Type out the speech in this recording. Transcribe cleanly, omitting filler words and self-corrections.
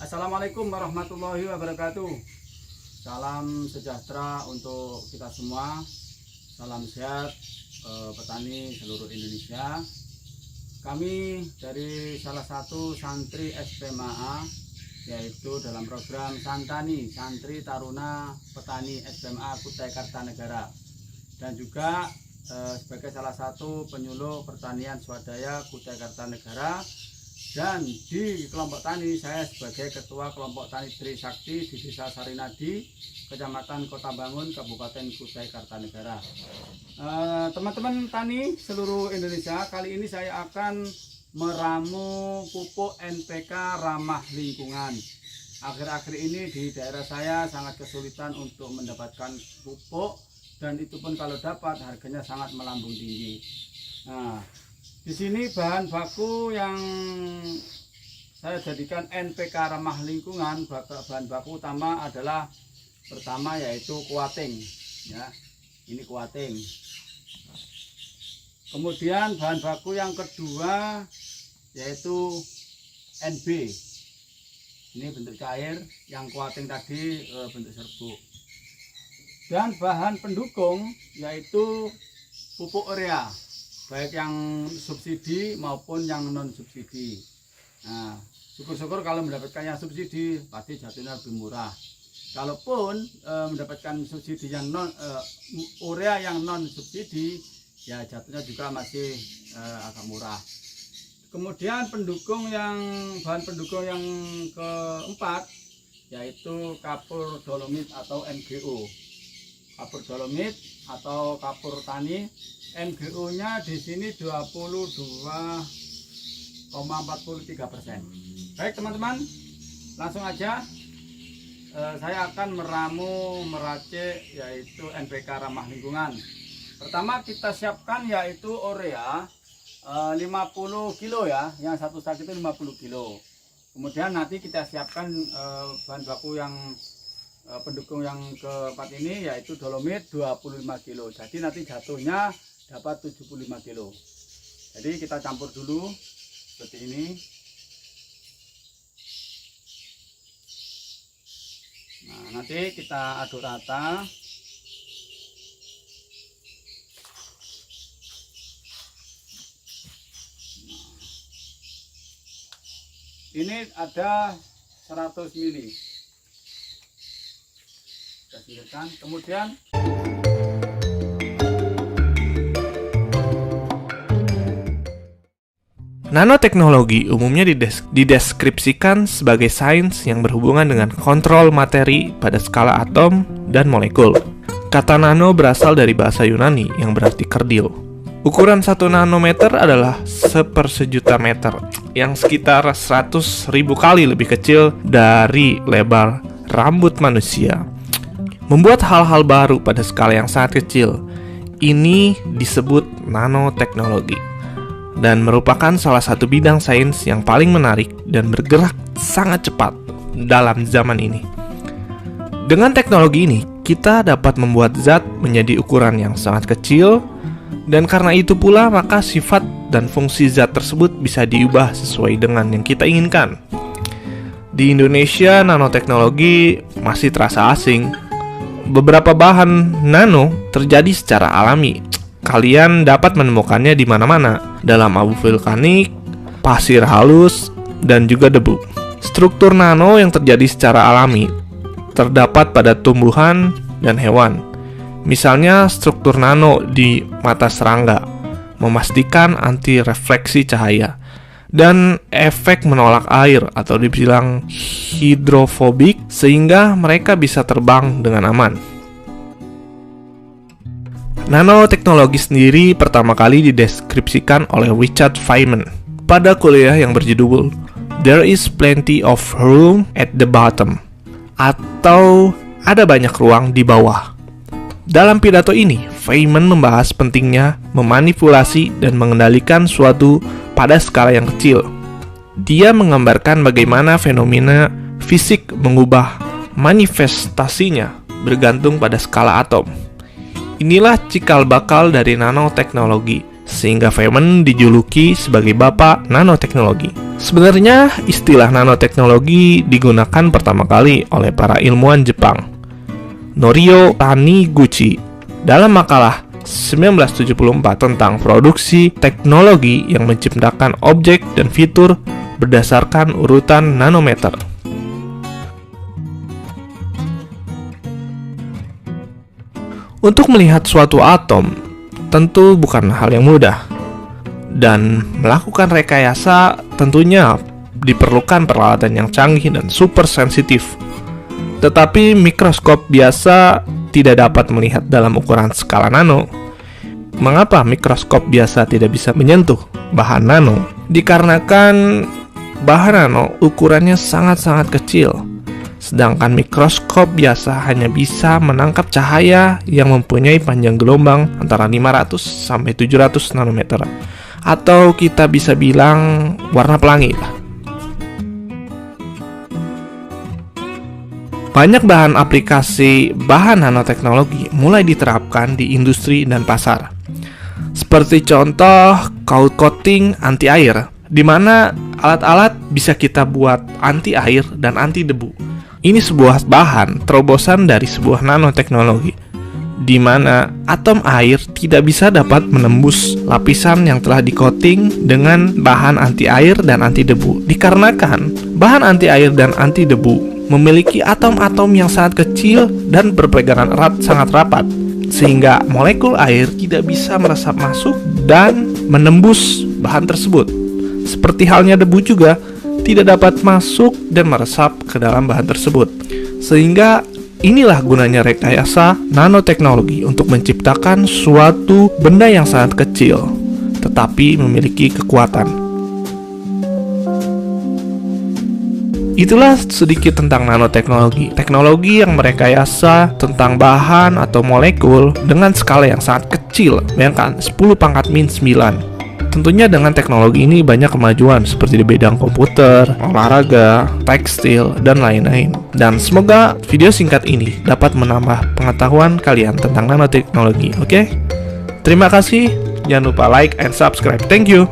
Assalamualaikum warahmatullahi wabarakatuh. Salam sejahtera untuk kita semua. Salam sehat petani seluruh Indonesia. Kami dari salah satu santri SPMA, yaitu dalam program Santani, Santri Taruna Petani SMA Kutai Kartanegara, dan juga sebagai salah satu penyuluh pertanian swadaya Kutai Kartanegara. Dan di kelompok tani saya sebagai ketua kelompok tani Trisakti di Desa Sarinadi, Kecamatan Kota Bangun, Kabupaten Kutai Kartanegara. Teman-teman tani seluruh Indonesia, kali ini saya akan meramu pupuk NPK ramah lingkungan. Akhir-akhir ini di daerah saya sangat kesulitan untuk mendapatkan pupuk, dan itu pun kalau dapat harganya sangat melambung tinggi. Nah, di sini bahan baku yang saya jadikan NPK ramah lingkungan, bahan baku utama adalah pertama yaitu kuating, ya. Ini kuating. Kemudian bahan baku yang kedua yaitu NB. Ini bentuk cair, yang kuating tadi bentuk serbuk. Dan bahan pendukung yaitu pupuk urea, baik yang subsidi maupun yang non subsidi. Nah, syukur-syukur kalau mendapatkan yang subsidi pasti jatuhnya lebih murah. Kalaupun mendapatkan subsidi yang urea yang non subsidi, ya jatuhnya juga masih agak murah. Kemudian bahan pendukung yang keempat yaitu kapur dolomit atau MGO. Kapur dolomit atau kapur tani, MGO-nya di sini 22,43%. Baik teman-teman, langsung aja saya akan meracik yaitu NPK ramah lingkungan. Pertama kita siapkan yaitu urea 50 kilo ya, yang satu sak itu 50 kilo. Kemudian nanti kita siapkan bahan baku yang pendukung yang keempat ini yaitu dolomit 25 kilo. Jadi nanti jatuhnya dapat 75 kilo. Jadi kita campur dulu seperti ini. Nah, nanti kita aduk rata. Ini ada 100 ml. Kita singkirkan. Kemudian nanoteknologi umumnya dideskripsikan sebagai sains yang berhubungan dengan kontrol materi pada skala atom dan molekul. Kata nano berasal dari bahasa Yunani yang berarti kerdil. Ukuran 1 nanometer adalah 1/1000 meter, yang sekitar 100.000 kali lebih kecil dari lebar rambut manusia. Membuat hal-hal baru pada skala yang sangat kecil, ini disebut nanoteknologi, dan merupakan salah satu bidang sains yang paling menarik dan bergerak sangat cepat dalam zaman ini. Dengan teknologi ini, kita dapat membuat zat menjadi ukuran yang sangat kecil, dan karena itu pula maka sifat dan fungsi zat tersebut bisa diubah sesuai dengan yang kita inginkan. Di Indonesia, nanoteknologi masih terasa asing. Beberapa bahan nano terjadi secara alami. Kalian dapat menemukannya di mana-mana, dalam abu vulkanik, pasir halus, dan juga debu. Struktur nano yang terjadi secara alami terdapat pada tumbuhan dan hewan. Misalnya struktur nano di mata serangga, memastikan anti refleksi cahaya, dan efek menolak air atau dibilang hidrofobik, sehingga mereka bisa terbang dengan aman. Nanoteknologi sendiri pertama kali dideskripsikan oleh Richard Feynman pada kuliah yang berjudul There is Plenty of Room at the Bottom, atau ada banyak ruang di bawah. Dalam pidato ini, Feynman membahas pentingnya memanipulasi dan mengendalikan suatu pada skala yang kecil. Dia menggambarkan bagaimana fenomena fisik mengubah manifestasinya bergantung pada skala atom. Inilah cikal bakal dari nanoteknologi, sehingga Feynman dijuluki sebagai bapak nanoteknologi. Sebenarnya istilah nanoteknologi digunakan pertama kali oleh para ilmuwan Jepang, Norio Taniguchi, dalam makalah 1974 tentang produksi teknologi yang menciptakan objek dan fitur berdasarkan urutan nanometer. Untuk melihat suatu atom tentu bukan hal yang mudah, dan melakukan rekayasa tentunya diperlukan peralatan yang canggih dan super sensitif. Tetapi mikroskop biasa tidak dapat melihat dalam ukuran skala nano. Mengapa mikroskop biasa tidak bisa menyentuh bahan nano? Dikarenakan bahan nano ukurannya sangat-sangat kecil, sedangkan mikroskop biasa hanya bisa menangkap cahaya yang mempunyai panjang gelombang antara 500 sampai 700 nanometer, atau kita bisa bilang warna pelangi. Banyak bahan aplikasi bahan nanoteknologi mulai diterapkan di industri dan pasar. Seperti contoh coat coating anti air, di mana alat-alat bisa kita buat anti air dan anti debu. Ini sebuah bahan terobosan dari sebuah nanoteknologi, di mana atom air tidak bisa dapat menembus lapisan yang telah di-coating dengan bahan anti air dan anti debu. Dikarenakan bahan anti air dan anti debu memiliki atom-atom yang sangat kecil dan berpegangan erat sangat rapat, sehingga molekul air tidak bisa meresap masuk dan menembus bahan tersebut. Seperti halnya debu juga tidak dapat masuk dan meresap ke dalam bahan tersebut. Sehingga inilah gunanya rekayasa nanoteknologi untuk menciptakan suatu benda yang sangat kecil tetapi memiliki kekuatan. Itulah sedikit tentang nanoteknologi. Teknologi yang merekayasa tentang bahan atau molekul dengan skala yang sangat kecil, bayangkan 10 pangkat min 9. Tentunya dengan teknologi ini banyak kemajuan seperti di bidang komputer, olahraga, tekstil, dan lain-lain. Dan semoga video singkat ini dapat menambah pengetahuan kalian tentang nanoteknologi, oke? Terima kasih, jangan lupa like and subscribe. Thank you.